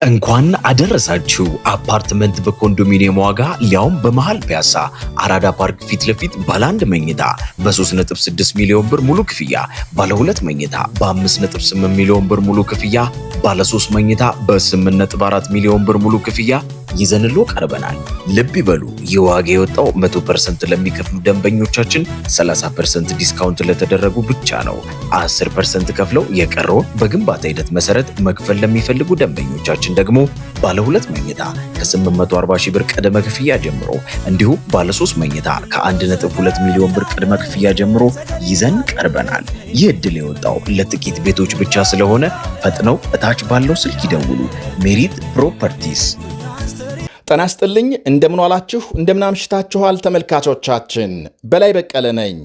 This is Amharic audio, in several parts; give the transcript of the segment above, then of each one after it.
እንኳን አደረሳችሁ። አፓርትመንት በኮንዶሚኒየም ዋጋ ሊያውም በመሃል ፒያሳ አራዳ ፓርክ ፊት ለፊት ባለ 1 መኝታ በ3.6 ሚሊዮን ብር ሙሉ ክፍያ፣ ባለ 2 መኝታ በ5.8 ሚሊዮን ብር ሙሉ ክፍያ፣ ባለ 3 መኝታ በ8.4 ሚሊዮን ብር ሙሉ ክፍያ ይዘንሎ ቀርበናል። ልብ ይበሉ፣ ይህ ዋጋ የወጣው 100% ለሚከፍሉ ደንበኞቻችን 30% ዲስካውንት ለተደረጉ ብቻ ነው። 10% ከፍለው የቀረውን በግንባታ ሂደት መሰረት መክፈል ለሚፈልጉ ደንበኞቻችን ደግሞ ባለ 2 መኝታ ከ840 ሺህ ብር ቅድመ ክፍያ ጀምሮ እንዲሁም ባለ 3 መኝታ ከ1.2 ሚሊዮን ብር ቅድመ ክፍያ ጀምሮ ይዘን ቀርበናል። ይህ ዕድል የወጣው ለጥቂት ቤቶች ብቻ ስለሆነ ፈጥነው እታች ባለው ስልክ ይደውሉ። ሜሪት ፕሮፐርቲስ። ጤና ይስጥልኝ። እንደምን ዋላችሁ፣ እንደምን አምሽታችኋል ተመልካቾቻችን። በላይ በቀለ ነኝ።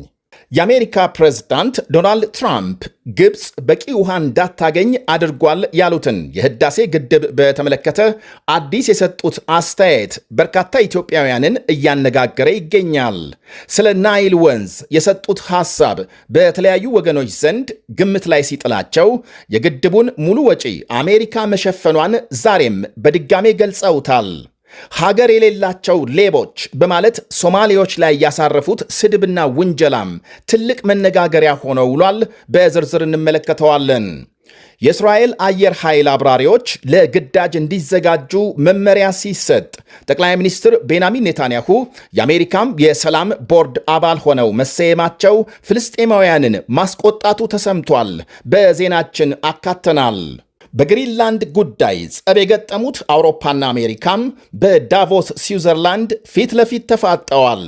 የአሜሪካ ፕሬዝዳንት ዶናልድ ትራምፕ ግብፅ በቂ ውሃ እንዳታገኝ አድርጓል ያሉትን የህዳሴ ግድብ በተመለከተ አዲስ የሰጡት አስተያየት በርካታ ኢትዮጵያውያንን እያነጋገረ ይገኛል። ስለ ናይል ወንዝ የሰጡት ሐሳብ በተለያዩ ወገኖች ዘንድ ግምት ላይ ሲጥላቸው የግድቡን ሙሉ ወጪ አሜሪካ መሸፈኗን ዛሬም በድጋሜ ገልጸውታል። ሀገር የሌላቸው ሌቦች በማለት ሶማሌዎች ላይ ያሳረፉት ስድብና ውንጀላም ትልቅ መነጋገሪያ ሆኖ ውሏል። በዝርዝር እንመለከተዋለን። የእስራኤል አየር ኃይል አብራሪዎች ለግዳጅ እንዲዘጋጁ መመሪያ ሲሰጥ ጠቅላይ ሚኒስትር ቤንያሚን ኔታንያሁ የአሜሪካም የሰላም ቦርድ አባል ሆነው መሰየማቸው ፍልስጤማውያንን ማስቆጣቱ ተሰምቷል። በዜናችን አካተናል። በግሪንላንድ ጉዳይ ጸብ የገጠሙት አውሮፓና አሜሪካም በዳቮስ ስዊዘርላንድ ፊት ለፊት ተፋጠዋል።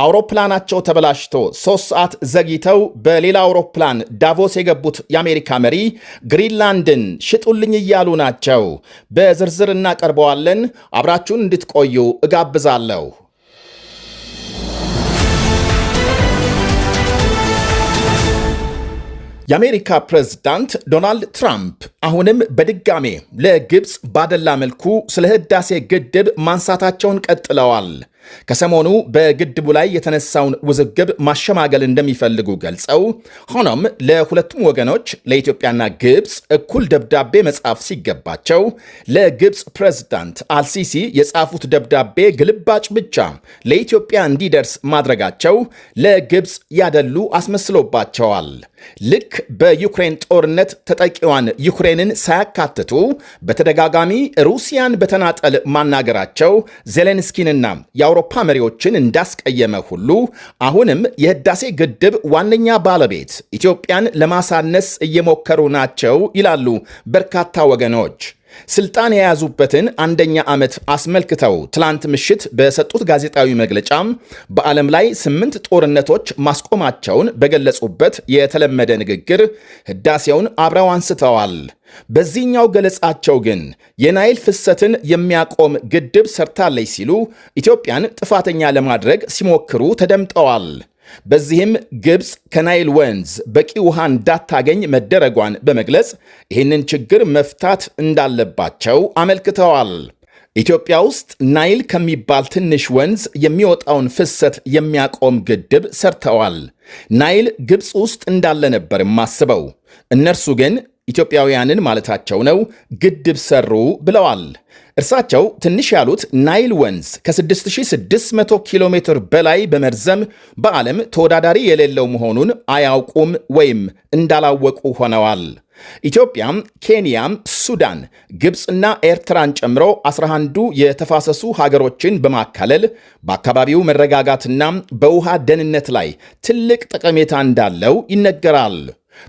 አውሮፕላናቸው ተበላሽቶ 3 ሰዓት ዘግይተው በሌላ አውሮፕላን ዳቮስ የገቡት የአሜሪካ መሪ ግሪንላንድን ሽጡልኝ እያሉ ናቸው። በዝርዝር እናቀርበዋለን። አብራችሁን እንድትቆዩ እጋብዛለሁ። የአሜሪካ ፕሬዝዳንት ዶናልድ ትራምፕ አሁንም በድጋሜ ለግብፅ ባደላ መልኩ ስለ ህዳሴ ግድብ ማንሳታቸውን ቀጥለዋል። ከሰሞኑ በግድቡ ላይ የተነሳውን ውዝግብ ማሸማገል እንደሚፈልጉ ገልጸው ሆኖም ለሁለቱም ወገኖች ለኢትዮጵያና ግብፅ እኩል ደብዳቤ መጻፍ ሲገባቸው ለግብፅ ፕሬዝዳንት አልሲሲ የጻፉት ደብዳቤ ግልባጭ ብቻ ለኢትዮጵያ እንዲደርስ ማድረጋቸው ለግብፅ ያደሉ አስመስሎባቸዋል። ልክ በዩክሬን ጦርነት ተጠቂዋን ዩክሬንን ሳያካትቱ በተደጋጋሚ ሩሲያን በተናጠል ማናገራቸው ዜሌንስኪንና የአውሮፓ መሪዎችን እንዳስቀየመ ሁሉ አሁንም የህዳሴ ግድብ ዋነኛ ባለቤት ኢትዮጵያን ለማሳነስ እየሞከሩ ናቸው ይላሉ በርካታ ወገኖች። ስልጣን የያዙበትን 1ኛ ዓመት አስመልክተው ትላንት ምሽት በሰጡት ጋዜጣዊ መግለጫም በዓለም ላይ 8 ጦርነቶች ማስቆማቸውን በገለጹበት የተለመደ ንግግር ህዳሴውን አብረው አንስተዋል። በዚህኛው ገለጻቸው ግን የናይል ፍሰትን የሚያቆም ግድብ ሰርታለች ሲሉ ኢትዮጵያን ጥፋተኛ ለማድረግ ሲሞክሩ ተደምጠዋል። በዚህም ግብፅ ከናይል ወንዝ በቂ ውሃ እንዳታገኝ መደረጓን በመግለጽ ይህንን ችግር መፍታት እንዳለባቸው አመልክተዋል። ኢትዮጵያ ውስጥ ናይል ከሚባል ትንሽ ወንዝ የሚወጣውን ፍሰት የሚያቆም ግድብ ሰርተዋል። ናይል ግብፅ ውስጥ እንዳለ ነበር የማስበው። እነርሱ ግን ኢትዮጵያውያንን ማለታቸው ነው ግድብ ሰሩ ብለዋል። እርሳቸው ትንሽ ያሉት ናይል ወንዝ ከ6600 ኪሎ ሜትር በላይ በመርዘም በዓለም ተወዳዳሪ የሌለው መሆኑን አያውቁም ወይም እንዳላወቁ ሆነዋል። ኢትዮጵያም፣ ኬንያም፣ ሱዳን፣ ግብፅና ኤርትራን ጨምሮ 11ዱ የተፋሰሱ ሀገሮችን በማካለል በአካባቢው መረጋጋትና በውሃ ደህንነት ላይ ትልቅ ጠቀሜታ እንዳለው ይነገራል።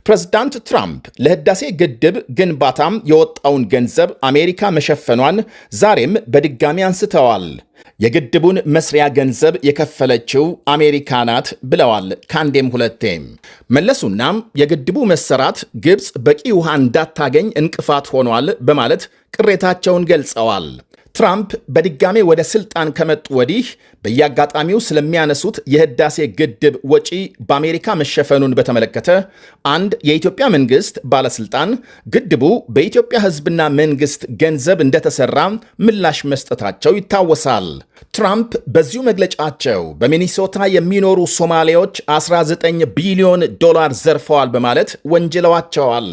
ፕሬዝዳንት ትራምፕ ለህዳሴ ግድብ ግንባታም የወጣውን ገንዘብ አሜሪካ መሸፈኗን ዛሬም በድጋሚ አንስተዋል። የግድቡን መስሪያ ገንዘብ የከፈለችው አሜሪካ ናት ብለዋል። ከአንዴም ሁለቴም መለሱናም የግድቡ መሰራት ግብፅ በቂ ውሃ እንዳታገኝ እንቅፋት ሆኗል በማለት ቅሬታቸውን ገልጸዋል። ትራምፕ በድጋሜ ወደ ስልጣን ከመጡ ወዲህ በየአጋጣሚው ስለሚያነሱት የህዳሴ ግድብ ወጪ በአሜሪካ መሸፈኑን በተመለከተ አንድ የኢትዮጵያ መንግስት ባለስልጣን ግድቡ በኢትዮጵያ ህዝብና መንግስት ገንዘብ እንደተሰራ ምላሽ መስጠታቸው ይታወሳል። ትራምፕ በዚሁ መግለጫቸው በሚኒሶታ የሚኖሩ ሶማሌዎች 19 ቢሊዮን ዶላር ዘርፈዋል በማለት ወንጅለዋቸዋል።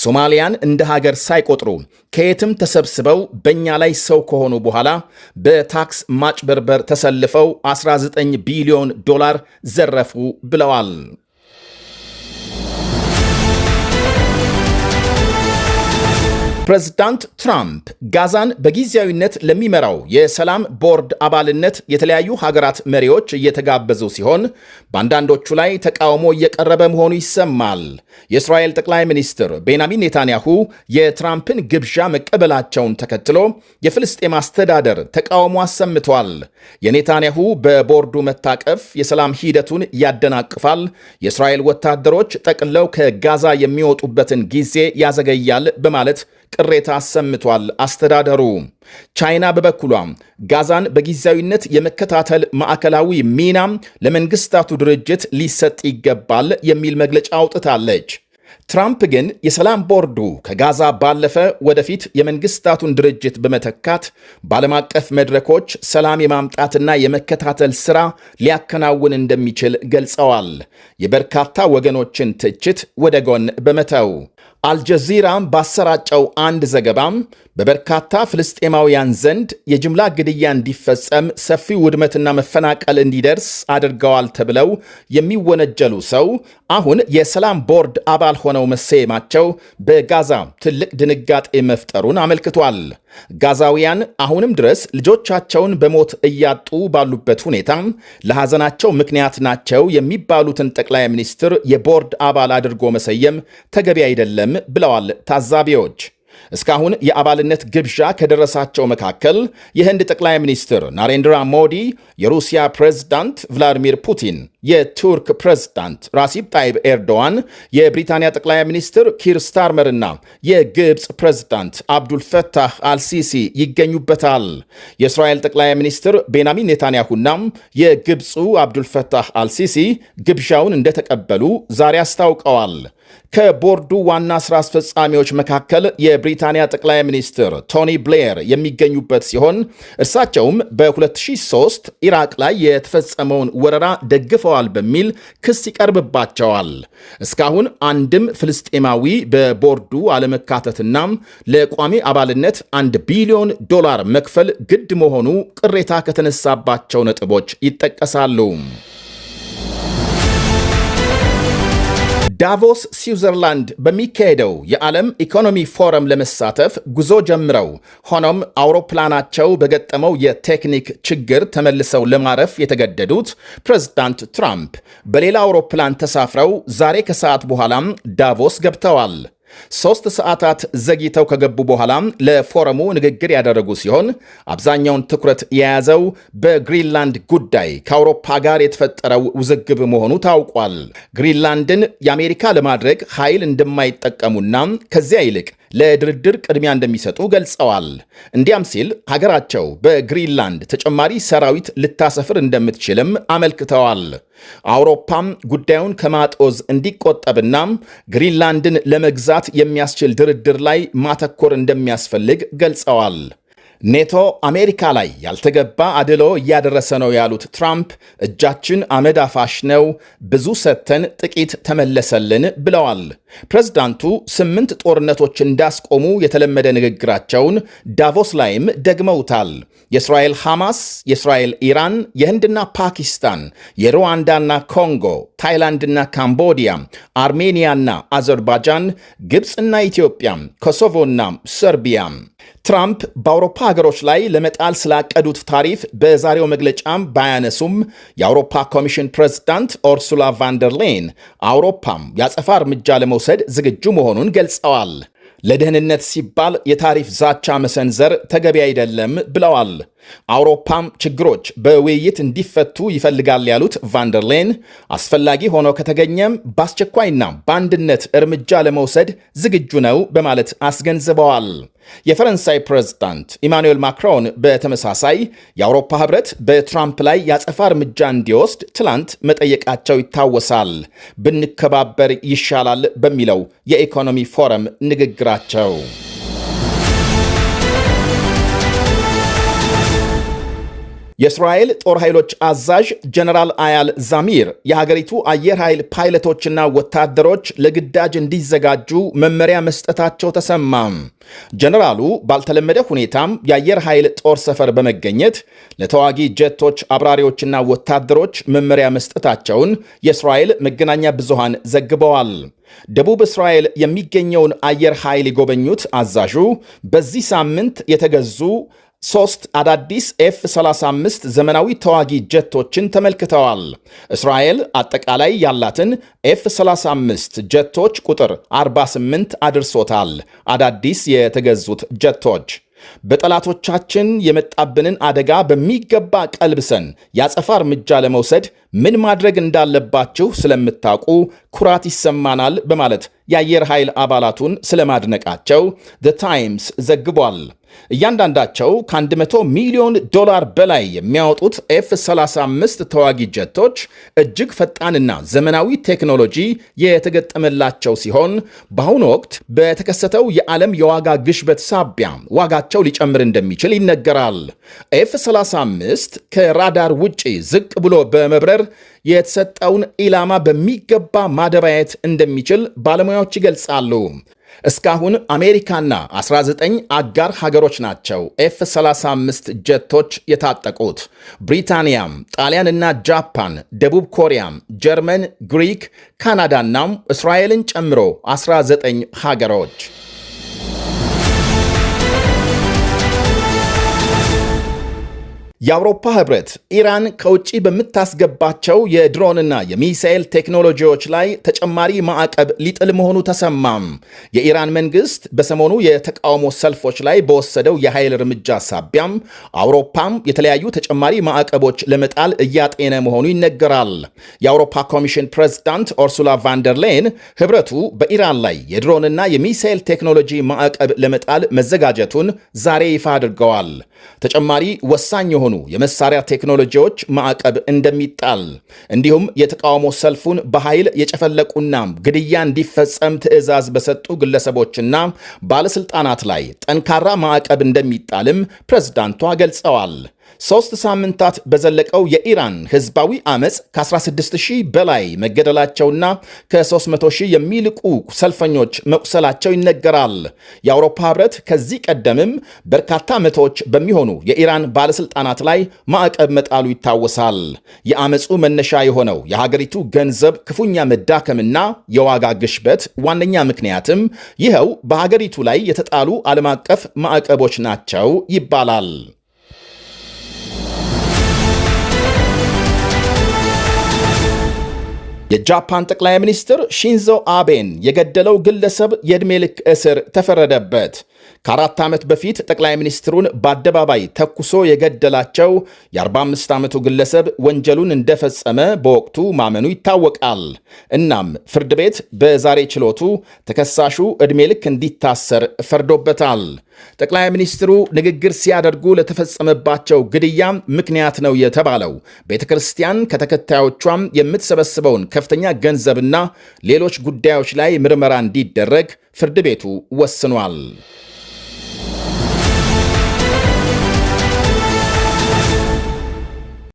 ሶማሊያን እንደ ሀገር ሳይቆጥሩ ከየትም ተሰብስበው በእኛ ላይ ሰው ከሆኑ በኋላ በታክስ ማጭበርበር ተሰልፈው 19 ቢሊዮን ዶላር ዘረፉ ብለዋል። ፕሬዝዳንት ትራምፕ ጋዛን በጊዜያዊነት ለሚመራው የሰላም ቦርድ አባልነት የተለያዩ ሀገራት መሪዎች እየተጋበዙ ሲሆን በአንዳንዶቹ ላይ ተቃውሞ እየቀረበ መሆኑ ይሰማል። የእስራኤል ጠቅላይ ሚኒስትር ቤንያሚን ኔታንያሁ የትራምፕን ግብዣ መቀበላቸውን ተከትሎ የፍልስጤም አስተዳደር ተቃውሞ አሰምቷል። የኔታንያሁ በቦርዱ መታቀፍ የሰላም ሂደቱን ያደናቅፋል፣ የእስራኤል ወታደሮች ጠቅለው ከጋዛ የሚወጡበትን ጊዜ ያዘገያል በማለት ቅሬታ አሰምቷል አስተዳደሩ። ቻይና በበኩሏ ጋዛን በጊዜያዊነት የመከታተል ማዕከላዊ ሚና ለመንግስታቱ ድርጅት ሊሰጥ ይገባል የሚል መግለጫ አውጥታለች። ትራምፕ ግን የሰላም ቦርዱ ከጋዛ ባለፈ ወደፊት የመንግስታቱን ድርጅት በመተካት በዓለም አቀፍ መድረኮች ሰላም የማምጣትና የመከታተል ሥራ ሊያከናውን እንደሚችል ገልጸዋል። የበርካታ ወገኖችን ትችት ወደ ጎን በመተው አልጀዚራ ባሰራጨው አንድ ዘገባም በበርካታ ፍልስጤማውያን ዘንድ የጅምላ ግድያ እንዲፈጸም ሰፊ ውድመትና መፈናቀል እንዲደርስ አድርገዋል ተብለው የሚወነጀሉ ሰው አሁን የሰላም ቦርድ አባል ሆነው መሰየማቸው በጋዛ ትልቅ ድንጋጤ መፍጠሩን አመልክቷል። ጋዛውያን አሁንም ድረስ ልጆቻቸውን በሞት እያጡ ባሉበት ሁኔታ ለሐዘናቸው ምክንያት ናቸው የሚባሉትን ጠቅላይ ሚኒስትር የቦርድ አባል አድርጎ መሰየም ተገቢ አይደለም ብለዋል ታዛቢዎች። እስካሁን የአባልነት ግብዣ ከደረሳቸው መካከል የህንድ ጠቅላይ ሚኒስትር ናሬንድራ ሞዲ፣ የሩሲያ ፕሬዝዳንት ቭላዲሚር ፑቲን፣ የቱርክ ፕሬዝዳንት ራሲብ ጣይብ ኤርዶዋን፣ የብሪታንያ ጠቅላይ ሚኒስትር ኪር ስታርመርና የግብፅ ፕሬዝዳንት አብዱልፈታህ አልሲሲ ይገኙበታል። የእስራኤል ጠቅላይ ሚኒስትር ቤንያሚን ኔታንያሁና የግብፁ አብዱልፈታህ አልሲሲ ግብዣውን እንደተቀበሉ ዛሬ አስታውቀዋል። ከቦርዱ ዋና ሥራ አስፈጻሚዎች መካከል የብሪታንያ ጠቅላይ ሚኒስትር ቶኒ ብሌር የሚገኙበት ሲሆን እርሳቸውም በ2003 ኢራቅ ላይ የተፈጸመውን ወረራ ደግፈዋል በሚል ክስ ይቀርብባቸዋል። እስካሁን አንድም ፍልስጤማዊ በቦርዱ አለመካተትና ለቋሚ አባልነት $1 ቢሊዮን መክፈል ግድ መሆኑ ቅሬታ ከተነሳባቸው ነጥቦች ይጠቀሳሉ። ዳቮስ ስዊዘርላንድ በሚካሄደው የዓለም ኢኮኖሚ ፎረም ለመሳተፍ ጉዞ ጀምረው ሆኖም አውሮፕላናቸው በገጠመው የቴክኒክ ችግር ተመልሰው ለማረፍ የተገደዱት ፕሬዝዳንት ትራምፕ በሌላ አውሮፕላን ተሳፍረው ዛሬ ከሰዓት በኋላም ዳቮስ ገብተዋል። 3 ሰዓታት ዘግይተው ከገቡ በኋላ ለፎረሙ ንግግር ያደረጉ ሲሆን አብዛኛውን ትኩረት የያዘው በግሪንላንድ ጉዳይ ከአውሮፓ ጋር የተፈጠረው ውዝግብ መሆኑ ታውቋል። ግሪንላንድን የአሜሪካ ለማድረግ ኃይል እንደማይጠቀሙና ከዚያ ይልቅ ለድርድር ቅድሚያ እንደሚሰጡ ገልጸዋል። እንዲያም ሲል ሀገራቸው በግሪንላንድ ተጨማሪ ሰራዊት ልታሰፍር እንደምትችልም አመልክተዋል። አውሮፓም ጉዳዩን ከማጦዝ እንዲቆጠብና ግሪንላንድን ለመግዛት የሚያስችል ድርድር ላይ ማተኮር እንደሚያስፈልግ ገልጸዋል። ኔቶ አሜሪካ ላይ ያልተገባ አድሎ እያደረሰ ነው ያሉት ትራምፕ እጃችን አመድ አፋሽ ነው፣ ብዙ ሰጥተን ጥቂት ተመለሰልን ብለዋል። ፕሬዝዳንቱ 8 ጦርነቶች እንዳስቆሙ የተለመደ ንግግራቸውን ዳቮስ ላይም ደግመውታል። የእስራኤል ሐማስ፣ የእስራኤል ኢራን፣ የህንድና ፓኪስታን፣ የሩዋንዳና ኮንጎ፣ ታይላንድና ካምቦዲያ፣ አርሜኒያና አዘርባይጃን፣ ግብፅና ኢትዮጵያ፣ ኮሶቮና ሰርቢያ። ትራምፕ በአውሮፓ ሀገሮች ላይ ለመጣል ስላቀዱት ታሪፍ በዛሬው መግለጫም ባያነሱም የአውሮፓ ኮሚሽን ፕሬዝዳንት ኦርሱላ ቫንደር ሌን አውሮፓም የአጸፋ እርምጃ ለመውሰድ ዝግጁ መሆኑን ገልጸዋል። ለደህንነት ሲባል የታሪፍ ዛቻ መሰንዘር ተገቢ አይደለም ብለዋል። አውሮፓም ችግሮች በውይይት እንዲፈቱ ይፈልጋል ያሉት ቫንደር ሌን አስፈላጊ ሆኖ ከተገኘም በአስቸኳይና በአንድነት እርምጃ ለመውሰድ ዝግጁ ነው በማለት አስገንዝበዋል። የፈረንሳይ ፕሬዝዳንት ኢማኑኤል ማክሮን በተመሳሳይ የአውሮፓ ህብረት በትራምፕ ላይ ያጸፋ እርምጃ እንዲወስድ ትላንት መጠየቃቸው ይታወሳል። ብንከባበር ይሻላል በሚለው የኢኮኖሚ ፎረም ንግግራቸው የእስራኤል ጦር ኃይሎች አዛዥ ጀነራል አያል ዛሚር የሀገሪቱ አየር ኃይል ፓይለቶችና ወታደሮች ለግዳጅ እንዲዘጋጁ መመሪያ መስጠታቸው ተሰማም። ጀነራሉ ባልተለመደ ሁኔታም የአየር ኃይል ጦር ሰፈር በመገኘት ለተዋጊ ጀቶች አብራሪዎችና ወታደሮች መመሪያ መስጠታቸውን የእስራኤል መገናኛ ብዙሃን ዘግበዋል። ደቡብ እስራኤል የሚገኘውን አየር ኃይል የጎበኙት አዛዡ በዚህ ሳምንት የተገዙ 3 አዳዲስ F-35 ዘመናዊ ተዋጊ ጀቶችን ተመልክተዋል። እስራኤል አጠቃላይ ያላትን F-35 ጀቶች ቁጥር 48 አድርሶታል። አዳዲስ የተገዙት ጀቶች በጠላቶቻችን የመጣብንን አደጋ በሚገባ ቀልብሰን ያጸፋ እርምጃ ለመውሰድ ምን ማድረግ እንዳለባችሁ ስለምታውቁ ኩራት ይሰማናል በማለት የአየር ኃይል አባላቱን ስለማድነቃቸው ዘ ታይምስ ዘግቧል። እያንዳንዳቸው ከ100 ሚሊዮን ዶላር በላይ የሚያወጡት F-35 ተዋጊ ጀቶች እጅግ ፈጣንና ዘመናዊ ቴክኖሎጂ የተገጠመላቸው ሲሆን በአሁኑ ወቅት በተከሰተው የዓለም የዋጋ ግሽበት ሳቢያ ዋጋቸው ሊጨምር እንደሚችል ይነገራል። F-35 ከራዳር ውጪ ዝቅ ብሎ በመብረር የተሰጠውን ኢላማ በሚገባ ማደባየት እንደሚችል ባለሙያዎች ይገልጻሉ። እስካሁን አሜሪካና 19 አጋር ሀገሮች ናቸው F-35 ጀቶች የታጠቁት። ብሪታንያም፣ ጣሊያንና ጃፓን፣ ደቡብ ኮሪያም፣ ጀርመን፣ ግሪክ፣ ካናዳናም እስራኤልን ጨምሮ 19 ሀገሮች። የአውሮፓ ህብረት ኢራን ከውጭ በምታስገባቸው የድሮንና የሚሳኤል ቴክኖሎጂዎች ላይ ተጨማሪ ማዕቀብ ሊጥል መሆኑ ተሰማም። የኢራን መንግስት በሰሞኑ የተቃውሞ ሰልፎች ላይ በወሰደው የኃይል እርምጃ ሳቢያም አውሮፓም የተለያዩ ተጨማሪ ማዕቀቦች ለመጣል እያጤነ መሆኑ ይነገራል። የአውሮፓ ኮሚሽን ፕሬዝዳንት ኡርሱላ ቫንደር ሌን ህብረቱ በኢራን ላይ የድሮንና የሚሳኤል ቴክኖሎጂ ማዕቀብ ለመጣል መዘጋጀቱን ዛሬ ይፋ አድርገዋል። ተጨማሪ ወሳኝ የሆኑ የመሳሪያ ቴክኖሎጂዎች ማዕቀብ እንደሚጣል እንዲሁም የተቃውሞ ሰልፉን በኃይል የጨፈለቁና ግድያ እንዲፈጸም ትዕዛዝ በሰጡ ግለሰቦችና ባለስልጣናት ላይ ጠንካራ ማዕቀብ እንደሚጣልም ፕሬዝዳንቷ ገልጸዋል። 3 ሳምንታት በዘለቀው የኢራን ህዝባዊ አመፅ ከ16,000 በላይ መገደላቸውና ከ300,000 የሚልቁ ሰልፈኞች መቁሰላቸው ይነገራል። የአውሮፓ ህብረት ከዚህ ቀደምም በርካታ መቶዎች በሚሆኑ የኢራን ባለስልጣናት ላይ ማዕቀብ መጣሉ ይታወሳል። የአመፁ መነሻ የሆነው የሀገሪቱ ገንዘብ ክፉኛ መዳከምና የዋጋ ግሽበት ዋነኛ ምክንያትም ይኸው በሀገሪቱ ላይ የተጣሉ ዓለም አቀፍ ማዕቀቦች ናቸው ይባላል። የጃፓን ጠቅላይ ሚኒስትር ሺንዞ አቤን የገደለው ግለሰብ የዕድሜ ልክ እስር ተፈረደበት። ከ4 ዓመት በፊት ጠቅላይ ሚኒስትሩን በአደባባይ ተኩሶ የገደላቸው የ45 ዓመቱ ግለሰብ ወንጀሉን እንደፈጸመ በወቅቱ ማመኑ ይታወቃል። እናም ፍርድ ቤት በዛሬ ችሎቱ ተከሳሹ ዕድሜ ልክ እንዲታሰር ፈርዶበታል። ጠቅላይ ሚኒስትሩ ንግግር ሲያደርጉ ለተፈጸመባቸው ግድያ ምክንያት ነው የተባለው ቤተ ክርስቲያን ከተከታዮቿም የምትሰበስበውን ከፍተኛ ገንዘብና ሌሎች ጉዳዮች ላይ ምርመራ እንዲደረግ ፍርድ ቤቱ ወስኗል።